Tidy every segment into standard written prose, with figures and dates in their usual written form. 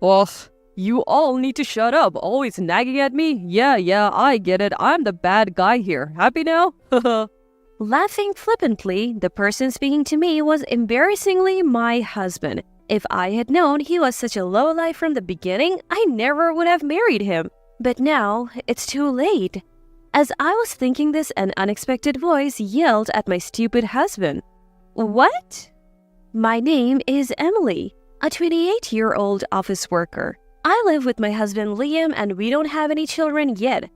Ugh, you all need to shut up, always nagging at me. Yeah, I get it. I'm the bad guy here. Happy now? Laughing flippantly, the person speaking to me was embarrassingly my husband. If I had known he was such a lowlife from the beginning, I never would have married him. But now, it's too late. As I was thinking this, an unexpected voice yelled at my stupid husband. What? My name is Emily, a 28-year-old office worker. I live with my husband Liam and we don't have any children yet.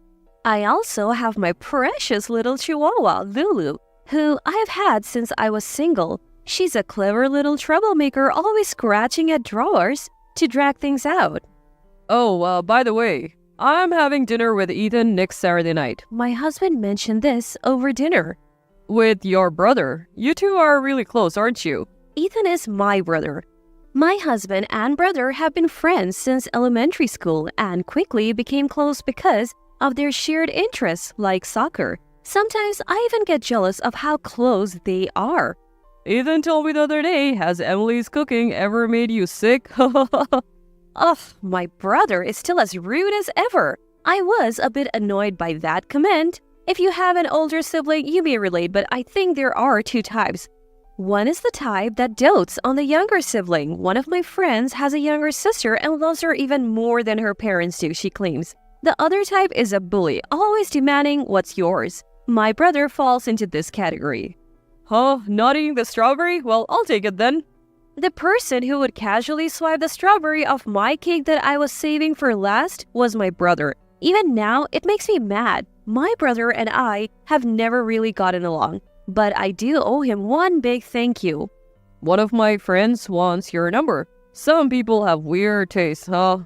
I also have my precious little chihuahua, Lulu, who I have had since I was single. She's a clever little troublemaker, always scratching at drawers to drag things out. Oh, by the way, I'm having dinner with Ethan next Saturday night. My husband mentioned this over dinner. With your brother. You two are really close, aren't you? Ethan is my brother. My husband and brother have been friends since elementary school and quickly became close because of their shared interests like soccer. Sometimes I even get jealous of how close they are. Ethan told me the other day, has Emily's cooking ever made you sick? Ugh, my brother is still as rude as ever. I was a bit annoyed by that comment. If you have an older sibling, you may relate, but I think there are two types. One is the type that dotes on the younger sibling. One of my friends has a younger sister and loves her even more than her parents do, she claims. The other type is a bully, always demanding what's yours. My brother falls into this category. Huh? Not eating the strawberry? Well, I'll take it then. The person who would casually swipe the strawberry off my cake that I was saving for last was my brother. Even now, it makes me mad. My brother and I have never really gotten along, but I do owe him one big thank you. One of my friends wants your number. Some people have weird tastes, huh?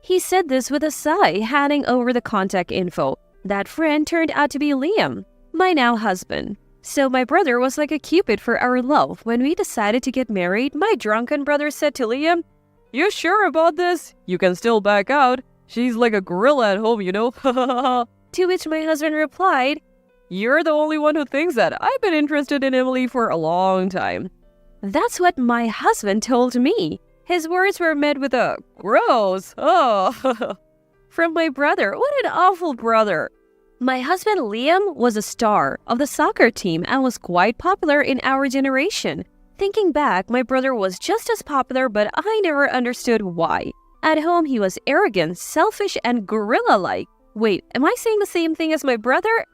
He said this with a sigh, handing over the contact info. That friend turned out to be Liam, my now husband. So my brother was like a cupid for our love. When we decided to get married, my drunken brother said to Liam, "You sure about this? You can still back out. She's like a gorilla at home, you know." To which my husband replied, "You're the only one who thinks that. I've been interested in Emily for a long time." That's what my husband told me. His words were met with a "gross" from my brother. What an awful brother. My husband Liam was a star of the soccer team and was quite popular in our generation. Thinking back, my brother was just as popular, but I never understood why. At home, he was arrogant, selfish, and gorilla-like. Wait, am I saying the same thing as my brother?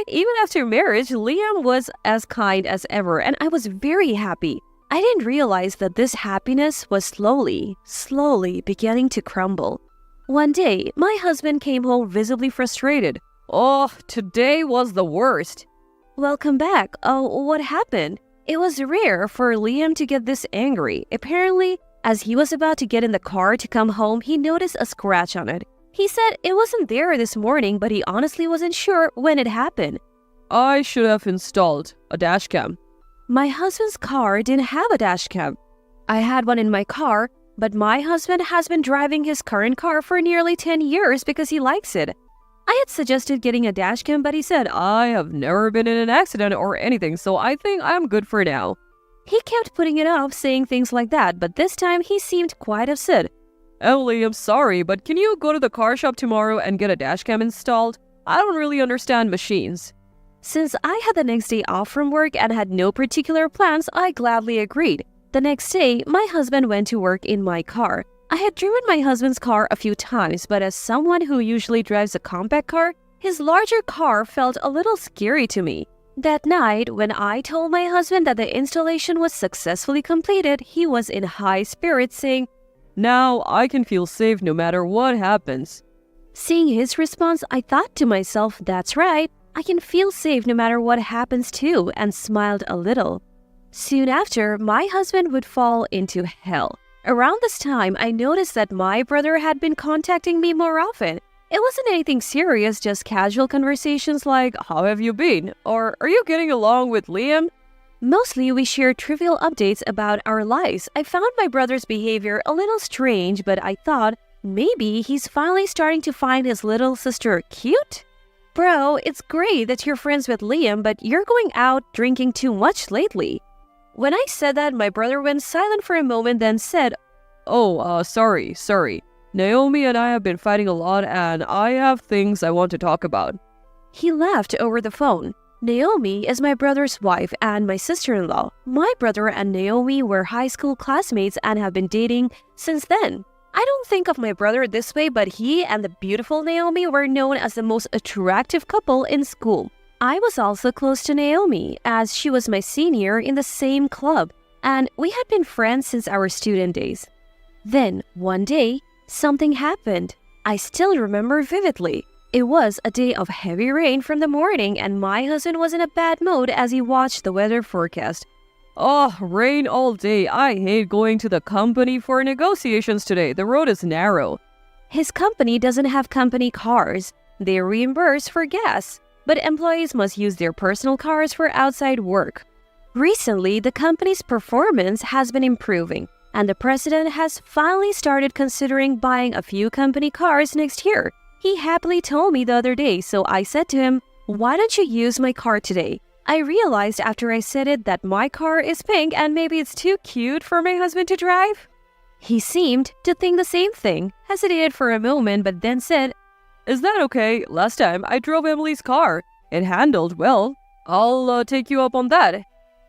Even after marriage, Liam was as kind as ever, and I was very happy. I didn't realize that this happiness was slowly beginning to crumble. One day, my husband came home visibly frustrated. "Oh, today was the worst." Welcome back. Oh, what happened? It was rare for Liam to get this angry. Apparently, as he was about to get in the car to come home, he noticed a scratch on it. He said it wasn't there this morning, but he honestly wasn't sure when it happened. "I should have installed a dashcam." My husband's car didn't have a dashcam. I had one in my car, but my husband has been driving his current car for nearly 10 years because he likes it. I had suggested getting a dashcam, but he said, "I have never been in an accident or anything, so I think I'm good for now." He kept putting it off, saying things like that, but this time he seemed quite upset. "Emily, I'm sorry, but can you go to the car shop tomorrow and get a dashcam installed? I don't really understand machines." Since I had the next day off from work and had no particular plans, I gladly agreed. The next day, my husband went to work in my car. I had driven my husband's car a few times, but as someone who usually drives a compact car, his larger car felt a little scary to me. That night, when I told my husband that the installation was successfully completed, he was in high spirits, saying, "Now I can feel safe no matter what happens." Seeing his response, I thought to myself, that's right, I can feel safe no matter what happens too, and smiled a little. Soon after, my husband would fall into hell. Around this time, I noticed that my brother had been contacting me more often. It wasn't anything serious, just casual conversations like, "How have you been?" or "Are you getting along with Liam?" Mostly, we shared trivial updates about our lives. I found my brother's behavior a little strange, but I thought maybe he's finally starting to find his little sister cute? Bro, it's great that you're friends with Liam, but you're going out drinking too much lately. When I said that, my brother went silent for a moment, then said, Oh, sorry. Naomi and I have been fighting a lot and I have things I want to talk about. He laughed over the phone. Naomi is my brother's wife and my sister-in-law. My brother and Naomi were high school classmates and have been dating since then. I don't think of my brother this way, but he and the beautiful Naomi were known as the most attractive couple in school. I was also close to Naomi, as she was my senior in the same club, and we had been friends since our student days. Then, one day, something happened. I still remember vividly. It was a day of heavy rain from the morning, and my husband was in a bad mood as he watched the weather forecast. Oh, rain all day. I hate going to the company for negotiations today. The road is narrow. His company doesn't have company cars. They reimburse for gas, but employees must use their personal cars for outside work. Recently, the company's performance has been improving, and the president has finally started considering buying a few company cars next year. He happily told me the other day, so I said to him, "Why don't you use my car today?" I realized after I said it that my car is pink and maybe it's too cute for my husband to drive. He seemed to think the same thing, hesitated for a moment, but then said, Is that okay? Last time I drove Emily's car. It handled well. I'll take you up on that.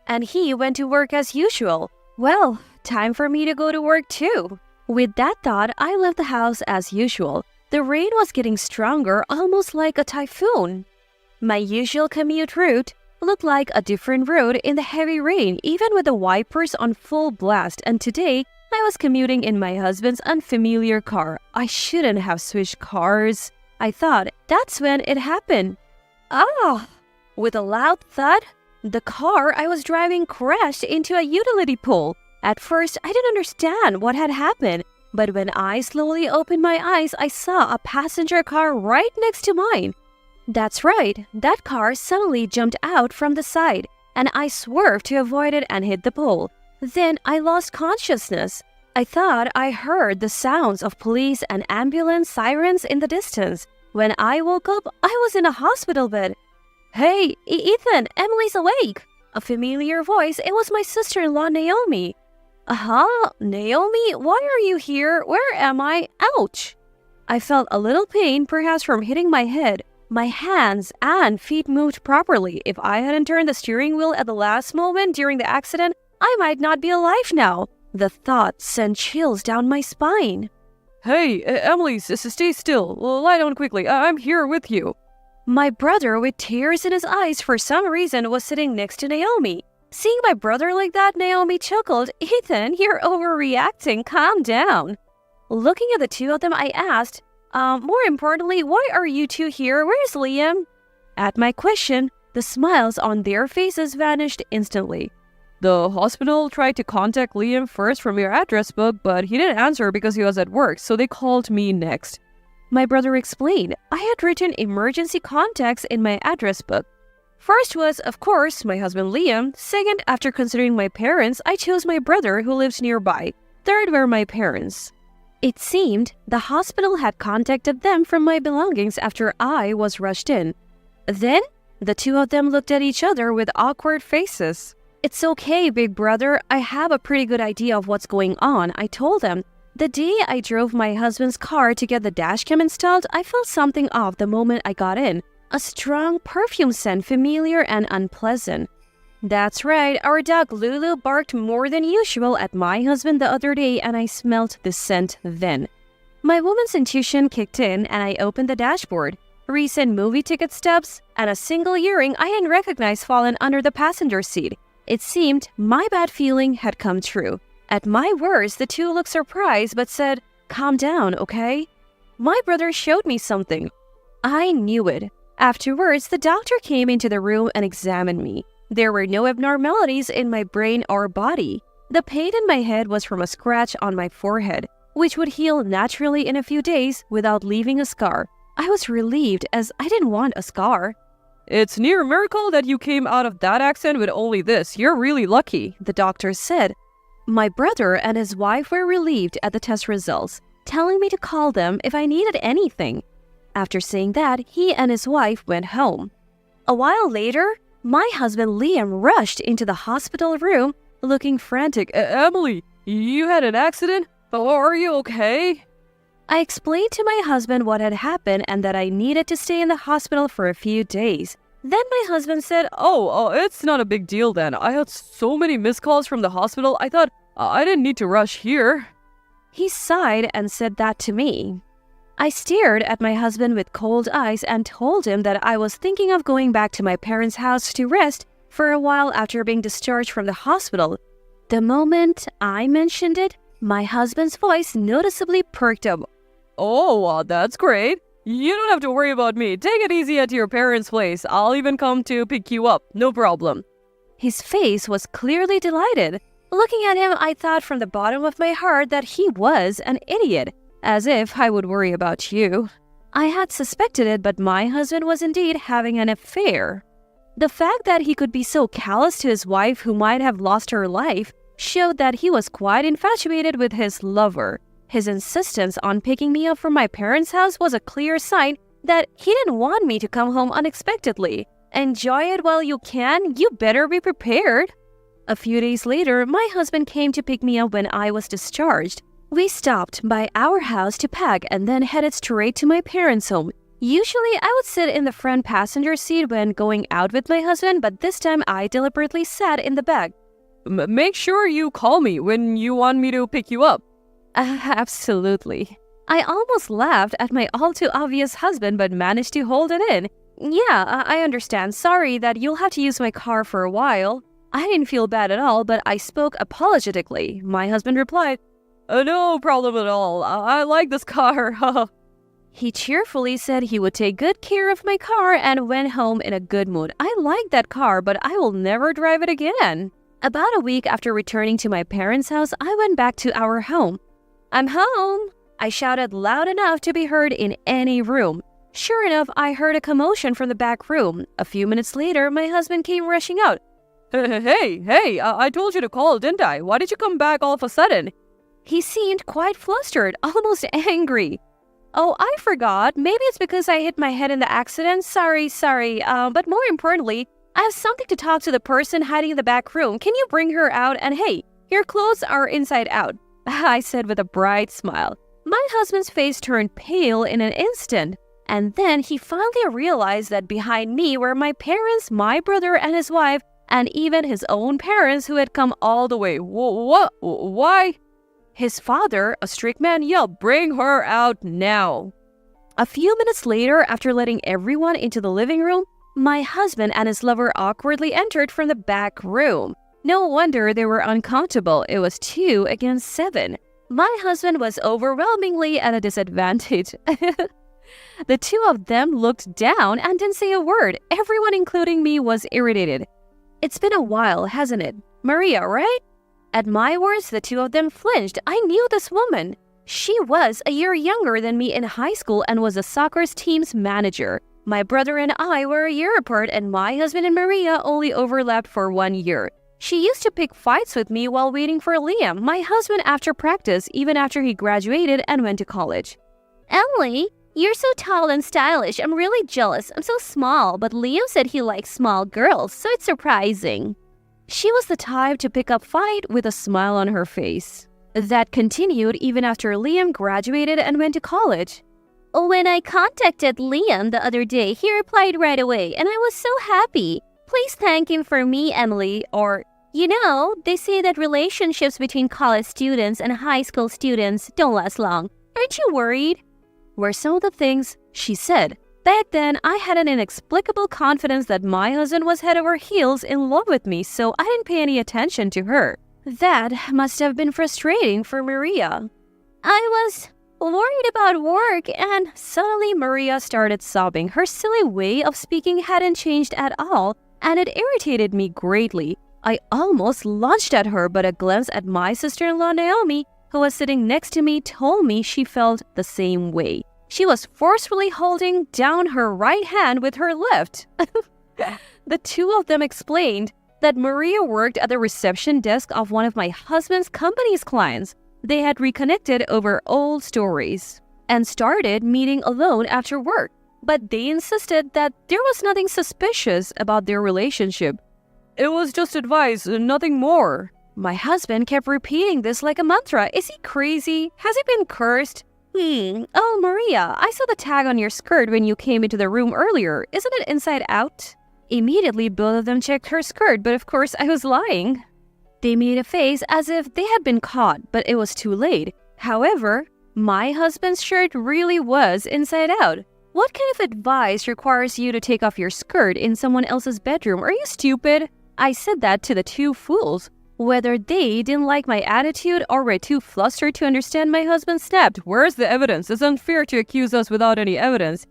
And he went to work as usual. Well, time for me to go to work too. With that thought, I left the house as usual. The rain was getting stronger, almost like a typhoon. My usual commute route looked like a different road in the heavy rain, even with the wipers on full blast, and today I was commuting in my husband's unfamiliar car. I shouldn't have switched cars, I thought. That's when it happened. Ah! With a loud thud, the car I was driving crashed into a utility pole. At first, I didn't understand what had happened. But when I slowly opened my eyes, I saw a passenger car right next to mine. That's right, that car suddenly jumped out from the side, and I swerved to avoid it and hit the pole. Then I lost consciousness. I thought I heard the sounds of police and ambulance sirens in the distance. When I woke up, I was in a hospital bed. "Hey, Ethan, Emily's awake!" A familiar voice. It was my sister-in-law, Naomi. Naomi, why are you here? Where am I? Ouch! I felt a little pain, perhaps from hitting my head. My hands and feet moved properly. If I hadn't turned the steering wheel at the last moment during the accident, I might not be alive now. The thought sent chills down my spine. Hey, Emily, stay still. Lie down quickly. I'm here with you. My brother, with tears in his eyes for some reason, was sitting next to Naomi. Seeing my brother like that, Naomi chuckled. "Ethan, you're overreacting. Calm down." Looking at the two of them, I asked, more importantly, why are you two here? Where's Liam? At my question, the smiles on their faces vanished instantly. The hospital tried to contact Liam first from your address book, but he didn't answer because he was at work, so they called me next. My brother explained. I had written emergency contacts in my address book. First was, of course, my husband Liam. Second, after considering my parents, I chose my brother who lives nearby. Third were my parents. It seemed the hospital had contacted them from my belongings after I was rushed in. Then, the two of them looked at each other with awkward faces. "It's okay, big brother. I have a pretty good idea of what's going on," I told them. The day I drove my husband's car to get the dashcam installed, I felt something off the moment I got in. A strong perfume scent, familiar and unpleasant. That's right, our dog Lulu barked more than usual at my husband the other day, and I smelled the scent then. My woman's intuition kicked in, and I opened the dashboard. Recent movie ticket stubs and a single earring I hadn't recognized fallen under the passenger seat. It seemed my bad feeling had come true. At my words, the two looked surprised but said, "Calm down, okay?" My brother showed me something. I knew it. Afterwards, the doctor came into the room and examined me. There were no abnormalities in my brain or body. The pain in my head was from a scratch on my forehead, which would heal naturally in a few days without leaving a scar. I was relieved as I didn't want a scar. "It's near a miracle that you came out of that accident with only this. You're really lucky," the doctor said. My brother and his wife were relieved at the test results, telling me to call them if I needed anything. After saying that, he and his wife went home. A while later, my husband Liam rushed into the hospital room looking frantic. "Emily, you had an accident? Oh, are you okay? I explained to my husband what had happened and that I needed to stay in the hospital for a few days. Then my husband said, Oh, it's not a big deal then. I had so many missed calls from the hospital, I thought I didn't need to rush here. He sighed and said that to me. I stared at my husband with cold eyes and told him that I was thinking of going back to my parents' house to rest for a while after being discharged from the hospital. The moment I mentioned it, my husband's voice noticeably perked up. Oh, that's great. You don't have to worry about me. Take it easy at your parents' place. I'll even come to pick you up. No problem. His face was clearly delighted. Looking at him, I thought from the bottom of my heart that he was an idiot, as if I would worry about you. I had suspected it, but my husband was indeed having an affair. The fact that he could be so callous to his wife who might have lost her life showed that he was quite infatuated with his lover. His insistence on picking me up from my parents' house was a clear sign that he didn't want me to come home unexpectedly. Enjoy it while you can, you better be prepared. A few days later, my husband came to pick me up when I was discharged. We stopped by our house to pack and then headed straight to my parents' home. Usually, I would sit in the front passenger seat when going out with my husband, but this time I deliberately sat in the back. Make sure you call me when you want me to pick you up. Absolutely. I almost laughed at my all-too-obvious husband but managed to hold it in. Yeah, I understand. Sorry that you'll have to use my car for a while. I didn't feel bad at all, but I spoke apologetically. My husband replied, No problem at all. I like this car. He cheerfully said he would take good care of my car and went home in a good mood. I like that car, but I will never drive it again. About a week after returning to my parents' house, I went back to our home. I'm home! I shouted loud enough to be heard in any room. Sure enough, I heard a commotion from the back room. A few minutes later, my husband came rushing out. Hey, I told you to call, didn't I? Why did you come back all of a sudden? He seemed quite flustered, almost angry. Oh, I forgot. Maybe it's because I hit my head in the accident. Sorry. But more importantly, I have something to talk to the person hiding in the back room. Can you bring her out? And hey, your clothes are inside out. I said with a bright smile. My husband's face turned pale in an instant, and then he finally realized that behind me were my parents, my brother and his wife, and even his own parents who had come all the way. What? Why? His father, a strict man, yelled, "Bring her out now!" A few minutes later, after letting everyone into the living room, my husband and his lover awkwardly entered from the back room. No wonder they were uncomfortable. It was 2 against 7. My husband was overwhelmingly at a disadvantage. The two of them looked down and didn't say a word. Everyone, including me, was irritated. It's been a while, hasn't it? Maria, right? At my words, the two of them flinched. I knew this woman. She was a year younger than me in high school and was the soccer team's manager. My brother and I were a year apart, and my husband and Maria only overlapped for 1 year. She used to pick fights with me while waiting for Liam, my husband, after practice, even after he graduated and went to college. Emily, you're so tall and stylish. I'm really jealous. I'm so small, but Liam said he likes small girls, so it's surprising. She was the type to pick up fight with a smile on her face. That continued even after Liam graduated and went to college. When I contacted Liam the other day, he replied right away, and I was so happy. Please thank him for me, Emily. Or, you know, they say that relationships between college students and high school students don't last long. Aren't you worried? Were some of the things she said. Back then, I had an inexplicable confidence that my husband was head over heels in love with me, so I didn't pay any attention to her. That must have been frustrating for Maria. I was worried about work, and suddenly Maria started sobbing. Her silly way of speaking hadn't changed at all, and it irritated me greatly. I almost lunged at her, but a glance at my sister-in-law Naomi, who was sitting next to me, told me she felt the same way. She was forcefully holding down her right hand with her left. The two of them explained that Maria worked at the reception desk of one of my husband's company's clients. They had reconnected over old stories and started meeting alone after work, but they insisted that there was nothing suspicious about their relationship. It was just advice, nothing more. My husband kept repeating this like a mantra. Is he crazy? Has he been cursed? Oh, Maria, I saw the tag on your skirt when you came into the room earlier. Isn't it inside out? Immediately, both of them checked her skirt, but of course I was lying. They made a face as if they had been caught, but it was too late. However, my husband's shirt really was inside out. What kind of advice requires you to take off your skirt in someone else's bedroom? Are you stupid? I said that to the two fools. Whether they didn't like my attitude or were too flustered to understand, my husband snapped. Where's the evidence? It's unfair to accuse us without any evidence.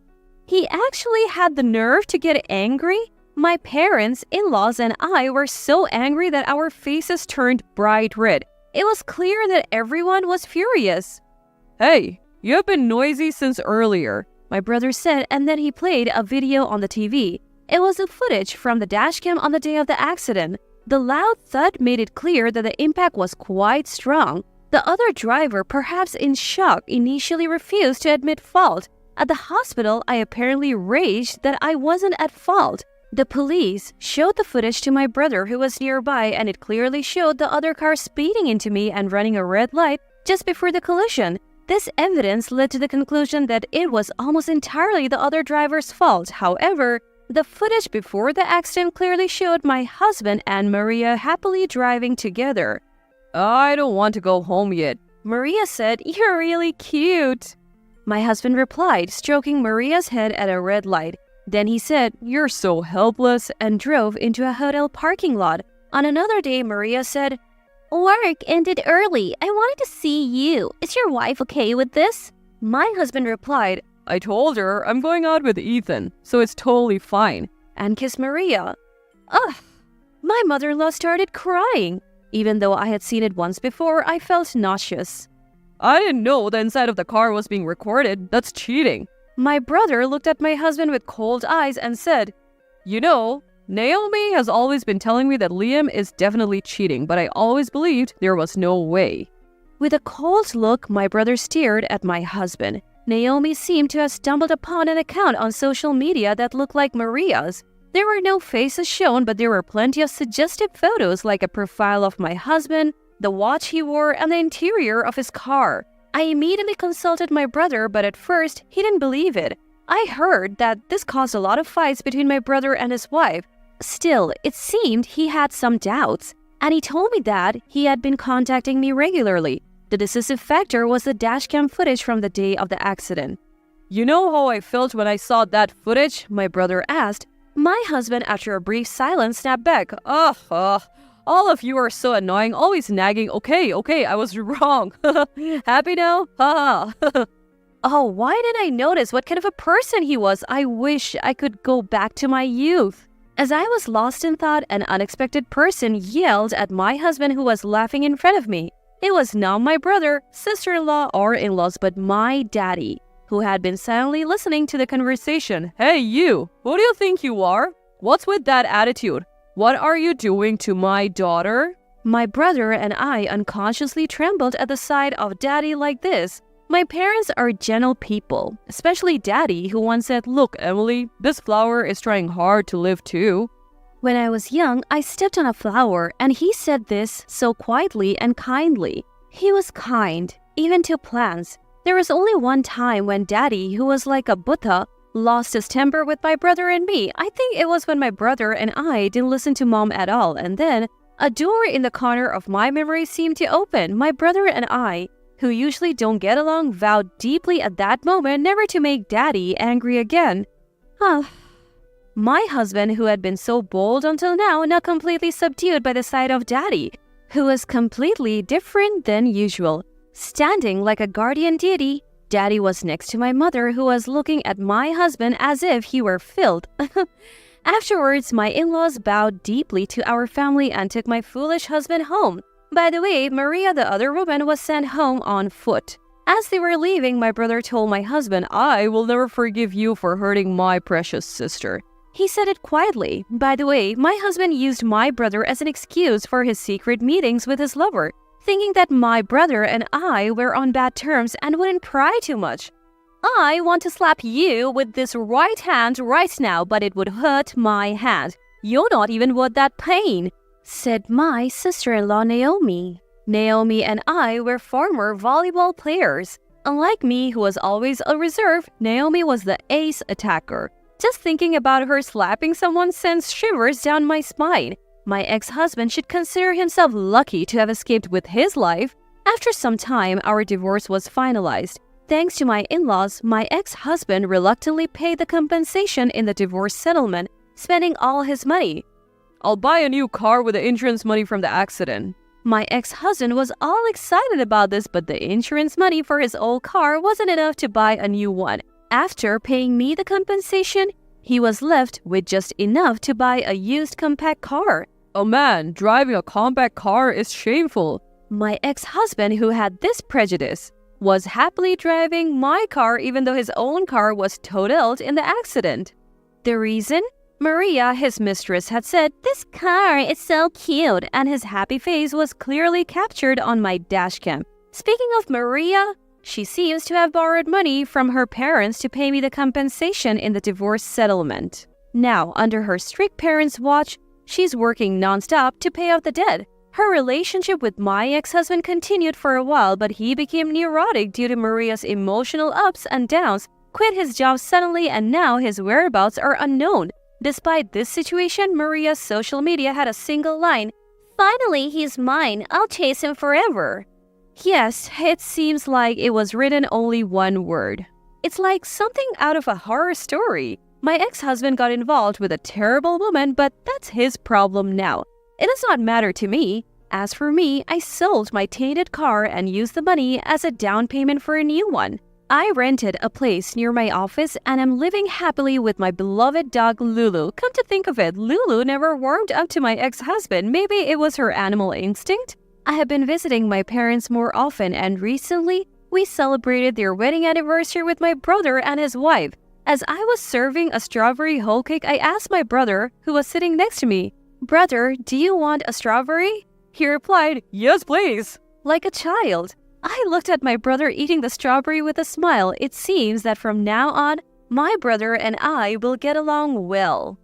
He actually had the nerve to get angry? My parents, in-laws, and I were so angry that our faces turned bright red. It was clear that everyone was furious. Hey, you have been noisy since earlier, my brother said, and then he played a video on the TV. It was a footage from the dashcam on the day of the accident. The loud thud made it clear that the impact was quite strong. The other driver, perhaps in shock, initially refused to admit fault. At the hospital, I apparently raged that I wasn't at fault. The police showed the footage to my brother who was nearby, and it clearly showed the other car speeding into me and running a red light just before the collision. This evidence led to the conclusion that it was almost entirely the other driver's fault. However, the footage before the accident clearly showed my husband and Maria happily driving together. I don't want to go home yet. Maria said, "You're really cute." My husband replied, stroking Maria's head at a red light. Then he said, "You're so helpless," and drove into a hotel parking lot. On another day, Maria said, "Work ended early. I wanted to see you. Is your wife okay with this?" My husband replied, "I told her I'm going out with Ethan, so it's totally fine," and kissed Maria. Ugh! My mother-in-law started crying. Even though I had seen it once before, I felt nauseous. "I didn't know the inside of the car was being recorded. That's cheating." My brother looked at my husband with cold eyes and said, "You know, Naomi has always been telling me that Liam is definitely cheating, but I always believed there was no way." With a cold look, my brother stared at my husband. Naomi seemed to have stumbled upon an account on social media that looked like Maria's. There were no faces shown, but there were plenty of suggestive photos like a profile of my husband, the watch he wore, and the interior of his car. I immediately consulted my brother, but at first, he didn't believe it. I heard that this caused a lot of fights between my brother and his wife. Still, it seemed he had some doubts, and he told me that he had been contacting me regularly. The decisive factor was the dashcam footage from the day of the accident. "You know how I felt when I saw that footage?" my brother asked. My husband, after a brief silence, snapped back. All of you are so annoying, always nagging. Okay, I was wrong. Happy now? Ha. Oh, why didn't I notice what kind of a person he was? I wish I could go back to my youth. As I was lost in thought, an unexpected person yelled at my husband who was laughing in front of me. It was not my brother, sister-in-law, or in-laws, but my daddy, who had been silently listening to the conversation. "Hey, you! Who do you think you are? What's with that attitude? What are you doing to my daughter?" My brother and I unconsciously trembled at the sight of Daddy like this. My parents are gentle people, especially Daddy, who once said, "Look, Emily, this flower is trying hard to live too." When I was young, I stepped on a flower, and he said this so quietly and kindly. He was kind, even to plants. There was only one time when Daddy, who was like a Buddha, lost his temper with my brother and me. I think it was when my brother and I didn't listen to Mom at all, and then a door in the corner of my memory seemed to open. My brother and I, who usually don't get along, vowed deeply at that moment never to make Daddy angry again. My husband, who had been so bold until now completely subdued by the sight of Daddy, who was completely different than usual. Standing like a guardian deity, Daddy was next to my mother, who was looking at my husband as if he were filled. Afterwards, my in-laws bowed deeply to our family and took my foolish husband home. By the way, Maria, the other woman, was sent home on foot. As they were leaving, my brother told my husband, "I will never forgive you for hurting my precious sister." He said it quietly. By the way, my husband used my brother as an excuse for his secret meetings with his lover, thinking that my brother and I were on bad terms and wouldn't pry too much. "I want to slap you with this right hand right now, but it would hurt my hand. You're not even worth that pain." said my sister-in-law Naomi. Naomi and I were former volleyball players. Unlike me, who was always a reserve, Naomi was the ace attacker. Just thinking about her slapping someone sends shivers down my spine. My ex-husband should consider himself lucky to have escaped with his life. After some time, our divorce was finalized. Thanks to my in-laws, my ex-husband reluctantly paid the compensation in the divorce settlement, spending all his money. I'll buy a new car with the insurance money from the accident. My ex-husband was all excited about this, but the insurance money for his old car wasn't enough to buy a new one. After paying me the compensation, he was left with just enough to buy a used compact car. Oh man, driving a compact car is shameful. My ex-husband, who had this prejudice, was happily driving my car even though his own car was totaled in the accident. The reason? Maria, his mistress, had said, "This car is so cute," and his happy face was clearly captured on my dashcam. Speaking of Maria, she seems to have borrowed money from her parents to pay me the compensation in the divorce settlement. Now, under her strict parents' watch, she's working non-stop to pay off the debt. Her relationship with my ex-husband continued for a while, but he became neurotic due to Maria's emotional ups and downs, quit his job suddenly, and now his whereabouts are unknown. Despite this situation, Maria's social media had a single line, "Finally, he's mine. I'll chase him forever." Yes, it seems like it was written only one word. It's like something out of a horror story. My ex-husband got involved with a terrible woman, but that's his problem now. It does not matter to me. As for me, I sold my tainted car and used the money as a down payment for a new one. I rented a place near my office and am living happily with my beloved dog Lulu. Come to think of it, Lulu never warmed up to my ex-husband. Maybe it was her animal instinct? I have been visiting my parents more often, and recently, we celebrated their wedding anniversary with my brother and his wife. As I was serving a strawberry whole cake, I asked my brother, who was sitting next to me, "Brother, do you want a strawberry?" He replied, "Yes, please." Like a child. I looked at my brother eating the strawberry with a smile. It seems that from now on, my brother and I will get along well.